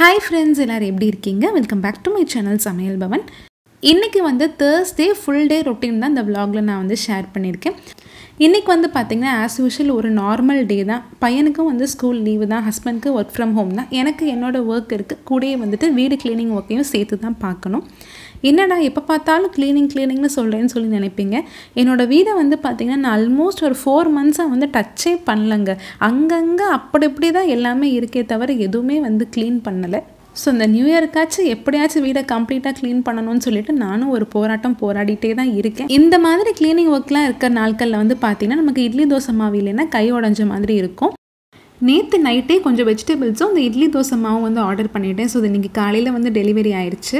Hi friends, எல்லாரும் எப்படி இருக்கீங்க? Welcome back to my channel Samayal Bhavan. இன்னைக்கு வந்து Thursday full day routine தான் இந்த vlogல நான் வந்து ஷேர் பண்ணியிருக்கேன். இன்னைக்கு வந்து பாத்தீங்கன்னா as usual ஒரு நார்மல் டே தான். பையனுக்கும் வந்து ஸ்கூல் லீவு தான், ஹஸ்பண்டுக்கு ஒர்க் ஃப்ரம் ஹோம் தான். எனக்கு என்னோட ஒர்க் இருக்கு. கூடயே வந்துட்டு வீடு க்ளீனிங் ஒர்க்கையும் சேர்த்து தான் பார்க்கணும். என்னடா எப்போ பார்த்தாலும் க்ளீனிங்னு சொல்கிறேன்னு சொல்லி நினைப்பீங்க. என்னோடய வீடை வந்து பார்த்திங்கன்னா நான் ஆல்மோஸ்ட் ஒரு 4 monthஸாக வந்து டச்சே பண்ணலங்க. அங்கங்கே அப்படி இப்படி தான் எல்லாமே இருக்கே தவிர எதுவுமே வந்து க்ளீன் பண்ணலை. ஸோ இந்த நியூ இயர்க்காச்சும் எப்படியாச்சும் வீடை கம்ப்ளீட்டாக க்ளீன் பண்ணணும்னு சொல்லிட்டு நானும் ஒரு போராடிட்டே தான் இருக்கேன். இந்த மாதிரி க்ளீனிங் ஒர்க்லாம் இருக்கிற நாட்களில் வந்து பார்த்திங்கன்னா நமக்கு இட்லி தோசை மாவு இல்லைன்னா கை உடஞ்ச மாதிரி இருக்கும். நேற்று நைட்டே கொஞ்சம் வெஜிடபிள்ஸும் இந்த இட்லி தோசை மாவும் வந்து ஆர்டர் பண்ணிட்டேன். ஸோ இது இன்றைக்கி காலையில் வந்து டெலிவரி ஆயிடுச்சு.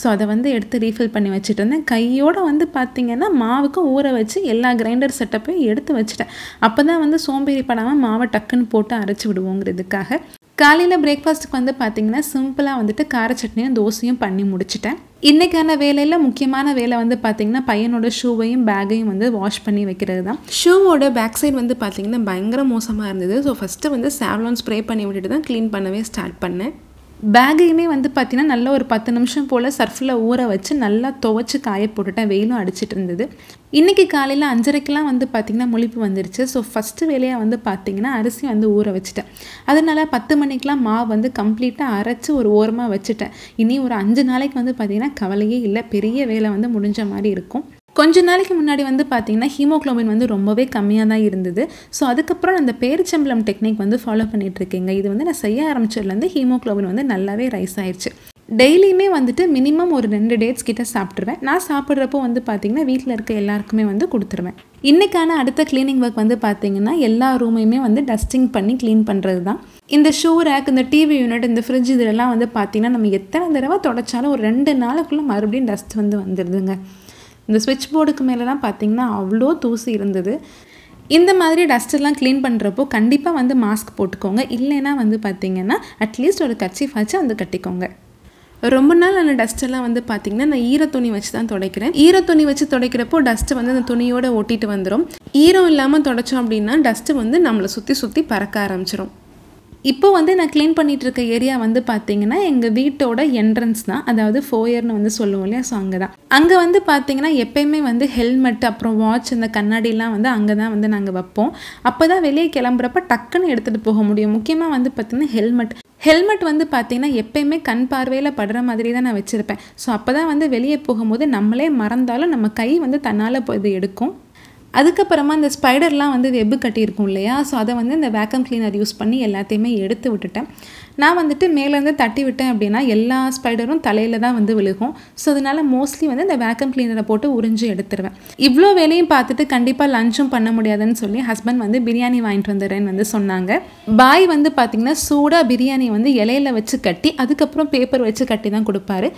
ஸோ அதை வந்து எடுத்து ரீஃபில் பண்ணி வச்சுட்டு இருந்தேன். கையோடு வந்து பார்த்திங்கன்னா மாவுக்கு ஊற வச்சு எல்லா கிரைண்டர் செட்டப்பையும் எடுத்து வச்சுட்டேன். அப்போ தான் வந்து சோம்பேறி படாமல் மாவை டக்குன்னு போட்டு அரைச்சி விடுவோங்கிறதுக்காக. காலையில் பிரேக்ஃபாஸ்ட்டுக்கு வந்து பார்த்திங்கன்னா சிம்பிளாக வந்துட்டு கார சட்னியும் தோசையும் பண்ணி முடிச்சிட்டேன். இன்றைக்கான வேலையில் முக்கியமான வேலை வந்து பார்த்திங்கன்னா பையனோட ஷூவையும் பேக்கையும் வந்து வாஷ் பண்ணி வைக்கிறது தான். ஷூவோட பேக் சைடு வந்து பார்த்திங்கன்னா பயங்கர மோசமாக இருந்தது. ஸோ ஃபஸ்ட்டு வந்து சாவ்லான் ஸ்ப்ரே பண்ணி விட்டுட்டு தான் க்ளீன் பண்ணவே ஸ்டார்ட் பண்ணேன். பேக்கையுமே வந்து பார்த்திங்கன்னா நல்லா ஒரு 10 நிமிஷம் போல் சர்ஃபில் ஊற வச்சு நல்லா துவைச்சி காய போட்டுட்டேன். வெயிலும் அடிச்சிட்டு இருந்தது. இன்றைக்கி காலையில் 5:30க்கெலாம் வந்து பார்த்திங்கன்னா முழிப்பு வந்துருச்சு. ஸோ ஃபஸ்ட்டு வேலையாக வந்து பார்த்திங்கன்னா அரிசி வந்து ஊற வச்சுட்டேன். அதனால் 10 மணிக்கெலாம் மாவு வந்து கம்ப்ளீட்டாக அரைச்சி ஒரு ஓரமாக வச்சுட்டேன். இனி ஒரு 5 நாளைக்கு வந்து பார்த்திங்கன்னா கவலையே இல்லை, பெரிய வேலை வந்து முடிஞ்ச மாதிரி இருக்கும். கொஞ்ச நாளைக்கு முன்னாடி வந்து பார்த்திங்கன்னா ஹீமோக்ளோபின் வந்து ரொம்பவே கம்மியாக தான் இருந்தது. ஸோ அதுக்கப்புறம் அந்த பேரிச்சம்பளம் டெக்னிக் வந்து ஃபாலோ பண்ணிகிட்ருக்கேங்க. இது வந்து நான் செய்ய ஆரம்பிச்சதுலேருந்து ஹீமோக்ளோபின் வந்து நல்லாவே ரைஸ் ஆயிடுச்சு. டெய்லியுமே வந்துட்டு மினிமம் ஒரு 2 டேட்ஸ் கிட்ட சாப்பிட்ருவேன். நான் சாப்பிட்றப்போ வந்து பார்த்திங்கன்னா வீட்டில் இருக்க எல்லாருக்குமே வந்து கொடுத்துருவேன். இன்றைக்கான அடுத்த க்ளீனிங் ஒர்க் வந்து பார்த்திங்கன்னா எல்லா ரூமையுமே வந்து டஸ்டிங் பண்ணி க்ளீன் பண்ணுறது தான். இந்த ஷூ ரேக், இந்த டிவி யூனிட், இந்த ஃப்ரிட்ஜ் இதெல்லாம் வந்து பார்த்திங்கன்னா நம்ம எத்தனை தடவை தொடச்சாலும் ஒரு 2 நாளுக்குள்ளே மறுபடியும் டஸ்ட் வந்து வந்துடுதுங்க. இந்த ஸ்விட்ச் போர்டுக்கு மேலெலாம் பார்த்திங்கன்னா அவ்வளோ தூசி இருந்தது. இந்த மாதிரி டஸ்ட்டெல்லாம் க்ளீன் பண்ணுறப்போ கண்டிப்பாக வந்து மாஸ்க் போட்டுக்கோங்க. இல்லைன்னா வந்து பார்த்திங்கன்னா அட்லீஸ்ட் ஒரு கர்ச்சீஃப் வச்சு வந்து கட்டிக்கோங்க. ரொம்ப நாள் அந்த டஸ்ட்டெல்லாம் வந்து பார்த்திங்கன்னா நான் ஈரத்துணி வச்சு தான் துடைக்கிறேன். ஈரத்துணி வச்சு துடைக்கிறப்போ டஸ்ட்டு வந்து அந்த துணியோடு ஒட்டிட்டு வந்துடும். ஈரம் இல்லாமல் துடைச்சோம் அப்படின்னா டஸ்ட்டு வந்து நம்மளை சுற்றி பறக்க ஆரம்பிச்சிடும். இப்போ வந்து நான் க்ளீன் பண்ணிகிட்டு இருக்க ஏரியா வந்து பார்த்திங்கன்னா எங்கள் வீட்டோட என்ட்ரன்ஸ் தான், அதாவது ஃபோயர்னு வந்து சொல்லுவோம் இல்லையா. ஸோ அங்கே வந்து பார்த்திங்கன்னா எப்போயுமே வந்து ஹெல்மெட் அப்புறம் வாட்ச் இந்த கண்ணாடிலாம் வந்து அங்கே தான் வந்து நாங்கள் வைப்போம். அப்போ தான் வெளியே கிளம்புறப்ப டக்குன்னு எடுத்துகிட்டு போக முடியும். முக்கியமாக வந்து பார்த்திங்கன்னா ஹெல்மெட் வந்து பார்த்திங்கன்னா எப்போயுமே கண் பார்வையில் படுற மாதிரி தான் நான் வச்சுருப்பேன். ஸோ அப்போ தான் வந்து வெளியே போகும்போது நம்மளே மறந்தாலும் நம்ம கை வந்து தன்னால் இது எடுக்கும். அதுக்கப்புறமா இந்த ஸ்பைடர்லாம் வந்து வெப்பு கட்டியிருக்கும் இல்லையா. ஸோ அதை வந்து இந்த வேக்கம் கிளீனர் யூஸ் பண்ணி எல்லாத்தையுமே எடுத்து விட்டுட்டேன். நான் வந்துட்டு மேலேருந்து தட்டி விட்டேன் அப்படின்னா எல்லா ஸ்பைடரும் தலையில் தான் வந்து விழுகும். ஸோ அதனால் மோஸ்ட்லி வந்து இந்த வேக்கம் கிளீனரை போட்டு உறிஞ்சி எடுத்துருவேன். இவ்வளோ வேலையும் பார்த்துட்டு கண்டிப்பாக லஞ்சும் பண்ண முடியாதுன்னு சொல்லி ஹஸ்பண்ட் வந்து பிரியாணி வாங்கிட்டு வந்துடுறேன்னு வந்து சொன்னாங்க. பாய் வந்து பார்த்திங்கன்னா சூடாக பிரியாணி வந்து இலையில வச்சு கட்டி அதுக்கப்புறம் பேப்பர் வச்சு கட்டி தான் கொடுப்பாரு.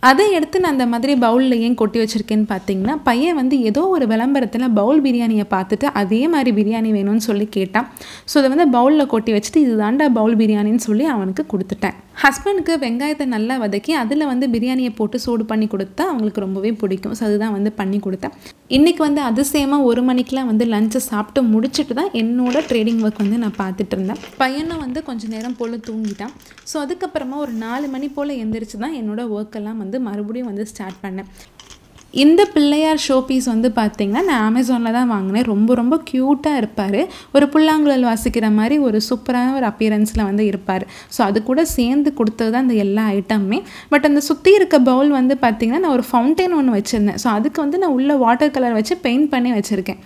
அதை எடுத்து நான் அந்த மாதிரி பவுலில் ஏன் கொட்டி வச்சுருக்கேன்னு பார்த்தீங்கன்னா பையன் வந்து ஏதோ ஒரு விளம்பரத்தில் பவுல் பிரியாணியை பார்த்துட்டு அதே மாதிரி பிரியாணி வேணும்னு சொல்லி கேட்டான். ஸோ அதை வந்து பவுலில் கொட்டி வச்சுட்டு இது தாண்டா பவுல் பிரியாணின்னு சொல்லி அவனுக்கு கொடுத்துட்டேன். ஹஸ்பண்டுக்கு வெங்காயத்தை நல்லா வதக்கி அதில் வந்து பிரியாணியை போட்டு சூடு பண்ணி கொடுத்தா அவங்களுக்கு ரொம்பவே பிடிக்கும். ஸோ அதுதான் வந்து பண்ணி கொடுத்தேன். இன்றைக்கி வந்து அதிசயமாக 1 மணிக்கெலாம் வந்து லஞ்சை சாப்பிட்டு முடிச்சுட்டு தான் என்னோட ட்ரேடிங் ஒர்க் வந்து நான் பார்த்துட்டு இருந்தேன். பையனும் வந்து கொஞ்சம் நேரம் போல் தூங்கிட்டான். ஸோ அதுக்கப்புறமா ஒரு 4 மணி போல் எந்திரிச்சு தான் என்னோடய ஒர்க்கெல்லாம் வந்து மறுபடியும் வந்து ஸ்டார்ட் பண்ணேன். இந்த பிள்ளையார் ஷோ பீஸ் வந்து பார்த்திங்கன்னா நான் அமேசானில் தான் வாங்கினேன். ரொம்ப க்யூட்டாக இருப்பார். ஒரு புல்லாங்குழல் வாசிக்கிற மாதிரி ஒரு சூப்பரான ஒரு அப்பியரன்ஸில் வந்து இருப்பார். ஸோ அது கூட சேர்ந்து கொடுத்தது தான் இந்த எல்லா ஐட்டமுமே. பட் அந்த சுற்றி இருக்க பவுல் வந்து பார்த்திங்கன்னா நான் ஒரு ஃபவுண்டைன் ஒன்று வச்சுருந்தேன். ஸோ அதுக்கு வந்து நான் உள்ள வாட்டர் கலர் வச்சு பெயிண்ட் பண்ணி வச்சுருக்கேன்.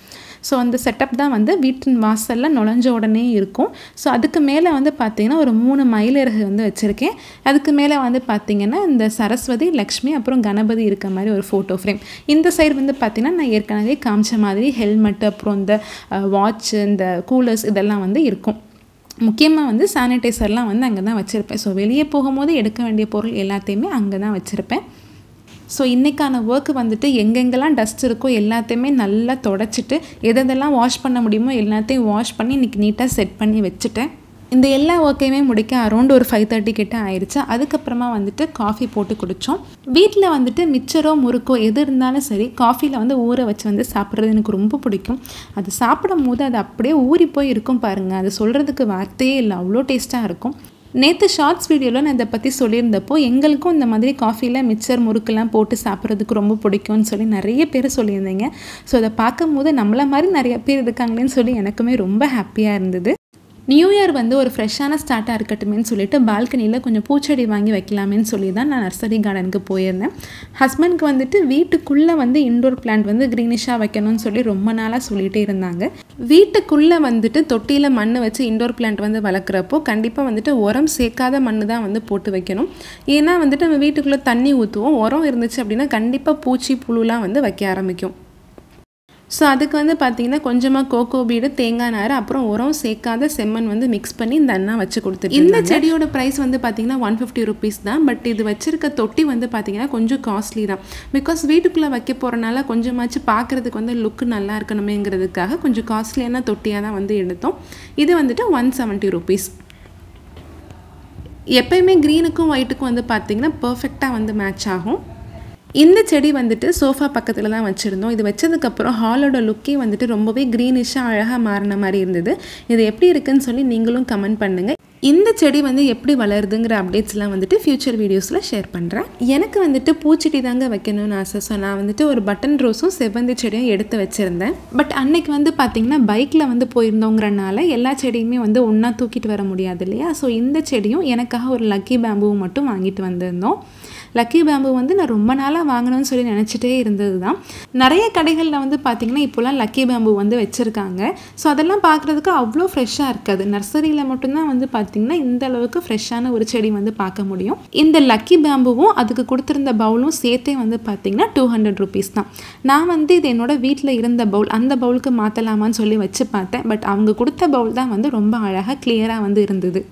ஸோ அந்த செட்டப் தான் வந்து வீட்டின் வாசலில் நுழைஞ்ச உடனே இருக்கும். ஸோ அதுக்கு மேலே வந்து பார்த்திங்கன்னா ஒரு 3 மயிலிறகு வந்து வச்சுருக்கேன். அதுக்கு மேலே வந்து பார்த்திங்கன்னா இந்த சரஸ்வதி, லக்ஷ்மி அப்புறம் கணபதி இருக்க மாதிரி ஒரு ஃபோட்டோ ஃப்ரேம். இந்த சைடு வந்து பார்த்திங்கன்னா நான் ஏற்கனவே காமிச்ச மாதிரி ஹெல்மெட் அப்புறம் இந்த வாட்ச், இந்த கூலர்ஸ் இதெல்லாம் வந்து இருக்கும். முக்கியமாக வந்து சானிடைசர்லாம் வந்து அங்கே தான் வச்சுருப்பேன். ஸோ வெளியே போகும்போது எடுக்க வேண்டிய பொருள் எல்லாத்தையுமே அங்கே தான் வச்சுருப்பேன். ஸோ இன்றைக்கான ஒர்க்கு வந்துட்டு எங்கெங்கெல்லாம் டஸ்ட் இருக்கோ எல்லாத்தையுமே நல்லா தொடச்சிட்டு எதெல்லாம் வாஷ் பண்ண முடியுமோ எல்லாத்தையும் வாஷ் பண்ணி இன்றைக்கி நீட்டாக செட் பண்ணி வச்சுட்டேன். இந்த எல்லா ஒர்க்கையுமே முடிக்க அரௌண்ட் ஒரு 5:30 கிட்ட ஆயிடுச்சு. அதுக்கப்புறமா வந்துட்டு காஃபி போட்டு குடித்தோம். வீட்டில் வந்துட்டு மிச்சரோ முறுக்கோ எது இருந்தாலும் சரி காஃபியில் வந்து ஊற வச்சு வந்து சாப்பிட்றது எனக்கு ரொம்ப பிடிக்கும். அது சாப்பிடும் போது அது அப்படியே ஊறி போய் இருக்கும் பாருங்கள். அது சொல்கிறதுக்கு வார்த்தையே இல்லை, அவ்வளோ டேஸ்ட்டாக இருக்கும். நேற்று ஷார்ட்ஸ் வீடியோவில் நான் இதை பற்றி சொல்லியிருந்தப்போ எங்களுக்கும் இந்த மாதிரி காஃபியில் மிக்சர் முறுக்கெல்லாம் போட்டு சாப்பிட்றதுக்கு ரொம்ப பிடிக்கும்னு சொல்லி நிறைய பேர் சொல்லியிருந்தீங்க. ஸோ அதை பார்க்கும்போது நம்மள மாதிரி நிறைய பேர் இருக்காங்களேன்னு சொல்லி எனக்குமே ரொம்ப ஹாப்பியாக இருந்தது. நியூ இயர் வந்து ஒரு ஃப்ரெஷ்ஷான ஸ்டார்ட்டாக இருக்கட்டுமேன்னு சொல்லிட்டு பால்கனியில் கொஞ்சம் பூச்செடி வாங்கி வைக்கலாமேன்னு சொல்லி தான் நான் நர்சரி கார்டனுக்கு போயிருந்தேன். ஹஸ்பண்ட்க்கு வந்துட்டு வீட்டுக்குள்ளே வந்து இன்டோர் பிளான்ட் வந்து க்ரீனிஷாக வைக்கணும்னு சொல்லி ரொம்ப நாளாக சொல்லிகிட்டே இருந்தாங்க. வீட்டுக்குள்ளே வந்துட்டு தொட்டியில் மண் வச்சு இன்டோர் பிளான்ட் வந்து வளர்க்குறப்போ கண்டிப்பாக வந்துட்டு உரம் சேர்க்காத மண் தான் வந்து போட்டு வைக்கணும். ஏன்னா வந்துட்டு நம்ம வீட்டுக்குள்ளே தண்ணி ஊற்றுவோம், உரம் இருந்துச்சு அப்படின்னா கண்டிப்பாக பூச்சி புழுலாம் வந்து வைக்க ஆரம்பிக்கும். ஸோ அதுக்கு வந்து பார்த்திங்கன்னா கொஞ்சமாக கோகோ பீடு, தேங்காய் நார், அப்புறம் உரம் சேர்க்காத செம்மண் வந்து மிக்ஸ் பண்ணி இந்த அண்ணா வச்சு கொடுத்துட்டு இந்த செடியோட ப்ரைஸ் வந்து பார்த்திங்கன்னா 150 rupees தான். பட் இது வச்சுருக்க தொட்டி வந்து பார்த்திங்கன்னா கொஞ்சம் காஸ்ட்லி தான். பிகாஸ் வீட்டுக்குள்ளே வைக்க போகிறனால கொஞ்சமாச்சு பார்க்குறதுக்கு வந்து லுக்கு நல்லா இருக்கணுமேங்கிறதுக்காக கொஞ்சம் காஸ்ட்லியான தொட்டியாக தான் வந்து எடுத்தோம். இது வந்துட்டு 170 rupees. எப்பயுமே க்ரீனுக்கும் ஒயிட்டுக்கும் வந்து பார்த்திங்கன்னா பர்ஃபெக்டாக வந்து மேட்ச் ஆகும். இந்த செடி வந்துட்டு சோஃபா பக்கத்தில் தான் வச்சுருந்தோம். இது வச்சதுக்கப்புறம் ஹாலோட லுக்கே வந்துட்டு ரொம்பவே க்ரீனிஷாக அழகாக மாறின மாதிரி இருந்தது. இது எப்படி இருக்குன்னு சொல்லி நீங்களும் கமெண்ட் பண்ணுங்கள். இந்த செடி வந்து எப்படி வளருதுங்கிற அப்டேட்ஸ்லாம் வந்துட்டு ஃப்யூச்சர் வீடியோஸில் ஷேர் பண்ணுறேன். எனக்கு வந்துட்டு பூச்செடி தாங்க வைக்கணும்னு ஆசை. ஸோ நான் வந்துட்டு ஒரு பட்டன் ரோஸும் செவ்வந்தி செடியும் எடுத்து வச்சுருந்தேன். பட் அன்னைக்கு வந்து பார்த்திங்கன்னா பைக்கில் வந்து போயிருந்தோங்கிறனால எல்லா செடியுமே வந்து ஒன்றா தூக்கிட்டு வர முடியாது இல்லையா. ஸோ இந்த செடியும் எனக்காக ஒரு லக்கி பேம்புவும் மட்டும் வாங்கிட்டு வந்திருந்தோம். லக்கி பேம்பு வந்து நான் ரொம்ப நாளாக வாங்கணும்னு சொல்லி நினச்சிட்டே இருந்தது தான். நிறைய கடைகளில் வந்து பார்த்திங்கன்னா இப்போலாம் லக்கி பேம்பு வந்து வச்சுருக்காங்க. ஸோ அதெல்லாம் பார்க்குறதுக்கு அவ்வளோ ஃப்ரெஷ்ஷாக இருக்காது. நர்சரியில் மட்டும்தான் வந்து பார்த்திங்கன்னா இந்த அளவுக்கு ஃப்ரெஷ்ஷான ஒரு செடி வந்து பார்க்க முடியும். இந்த லக்கி பேம்புவும் அதுக்கு கொடுத்துருந்த பவுலும் சேர்த்தே வந்து பார்த்திங்கன்னா 200 rupees தான். நான் வந்து இது என்னோடய வீட்டில் இருந்த பவுல், அந்த பவுலுக்கு மாற்றலாமான்னு சொல்லி வச்சு பார்த்தேன். பட் அவங்க கொடுத்த பவுல் தான் வந்து ரொம்ப அழகாக கிளியராக வந்து இருந்தது.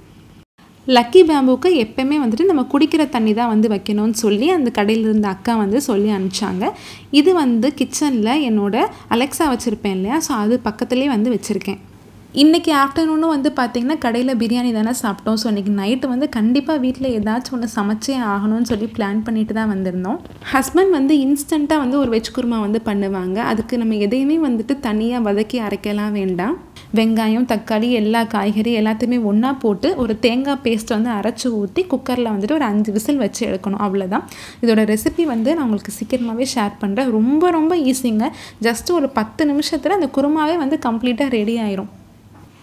லக்கி பேம்புக்கு எப்போயுமே வந்துட்டு நம்ம குடிக்கிற தண்ணி தான் வந்து வைக்கணும்னு சொல்லி அந்த கடையில் இருந்த அக்கா வந்து சொல்லி அனுப்பிச்சாங்க. இது வந்து கிச்சனில் என்னோடய அலெக்ஸா வச்சுருப்பேன் இல்லையா, ஸோ அது பக்கத்துலேயே வந்து வச்சுருக்கேன். இன்றைக்கி ஆஃப்டர்நூனும் வந்து பார்த்திங்கன்னா கடையில் பிரியாணி தானே சாப்பிட்டோம். ஸோ இன்றைக்கி நைட்டு வந்து கண்டிப்பாக வீட்டில் ஏதாச்சும் ஒன்று சமைச்சே ஆகணும்னு சொல்லி பிளான் பண்ணிட்டு தான் வந்திருந்தோம். ஹஸ்பண்ட் வந்து இன்ஸ்டண்ட்டாக வந்து ஒரு வெஜ் குருமா வந்து பண்ணுவாங்க. அதுக்கு நம்ம எதையுமே வந்துட்டு தனியாக வதக்கி அரைக்கலாம் வேண்டாம். வெங்காயம், தக்காளி, எல்லா காய்கறி எல்லாத்தையுமே ஒன்றா போட்டு ஒரு தேங்காய் பேஸ்ட் வந்து அரைச்சி ஊற்றி குக்கரில் வந்துட்டு ஒரு 5 விசில் வச்சு எடுக்கணும். அவ்வளோதான். இதோட ரெசிபி வந்து நான் உங்களுக்கு சீக்கிரமாகவே ஷேர் பண்ணுறேன். ரொம்ப ரொம்ப ஈஸிங்க. ஜஸ்ட் ஒரு 10 நிமிஷத்தில் அந்த குருமாவே வந்து கம்ப்ளீட்டாக ரெடி ஆயிரும்.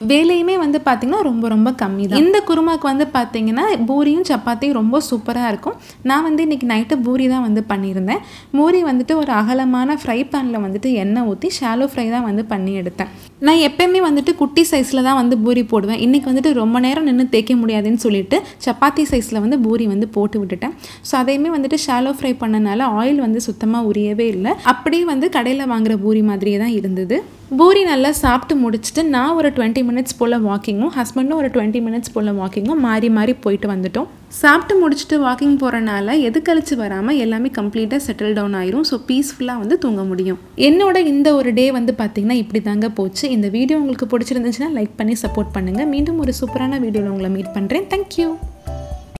வேலையுமே வந்து பார்த்திங்கன்னா ரொம்ப ரொம்ப கம்மி தான். இந்த குருமாவுக்கு வந்து பார்த்திங்கன்னா பூரியும் சப்பாத்தியும் ரொம்ப சூப்பராக இருக்கும். நான் வந்து இன்றைக்கி நைட்டு பூரி தான் வந்து பண்ணியிருந்தேன். பூரி வந்துட்டு ஒரு அகலமான ஃப்ரை பேனில் வந்துட்டு எண்ணெய் ஊற்றி ஷாலோ ஃப்ரை தான் வந்து பண்ணி எடுத்தேன். நான் எப்போயுமே வந்துட்டு குட்டி சைஸில் தான் வந்து பூரி போடுவேன். இன்றைக்கி வந்துட்டு ரொம்ப நேரம் நின்று தேய்க்க முடியாதுன்னு சொல்லிட்டு சப்பாத்தி சைஸில் வந்து பூரி வந்து போட்டு விட்டுட்டேன். ஸோ அதையுமே வந்துட்டு ஷாலோ ஃப்ரை பண்ணனால ஆயில் வந்து சுத்தமாக உரியவே இல்லை. அப்படியே வந்து கடையில் வாங்குகிற பூரி மாதிரியே தான் இருந்தது. பூரி நல்லா சாப்பிட்டு முடிச்சுட்டு நான் ஒரு 20 minutes போல் வாக்கிங்கும், ஹஸ்பண்டும் ஒரு 20 minutes போல் வாக்கிங்கும் மாறி மாறி போயிட்டு வந்துட்டோம். சாப்பிட்டு முடிச்சுட்டு வாக்கிங் போகிறனால எது கழிச்சு வராமல் எல்லாமே கம்ப்ளீட்டாக செட்டில் டவுன் ஆயிரும். ஸோ பீஸ்ஃபுல்லாக வந்து தூங்க முடியும். என்னோட இந்த ஒரு டே வந்து பார்த்திங்கன்னா இப்படி தாங்க போச்சு. இந்த வீடியோ உங்களுக்கு பிடிச்சிருந்துச்சுன்னா லைக் பண்ணி சப்போர்ட் பண்ணுங்கள். மீண்டும் ஒரு சூப்பரான வீடியோவில் உங்களை மீட் பண்ணுறேன். தேங்க்யூ.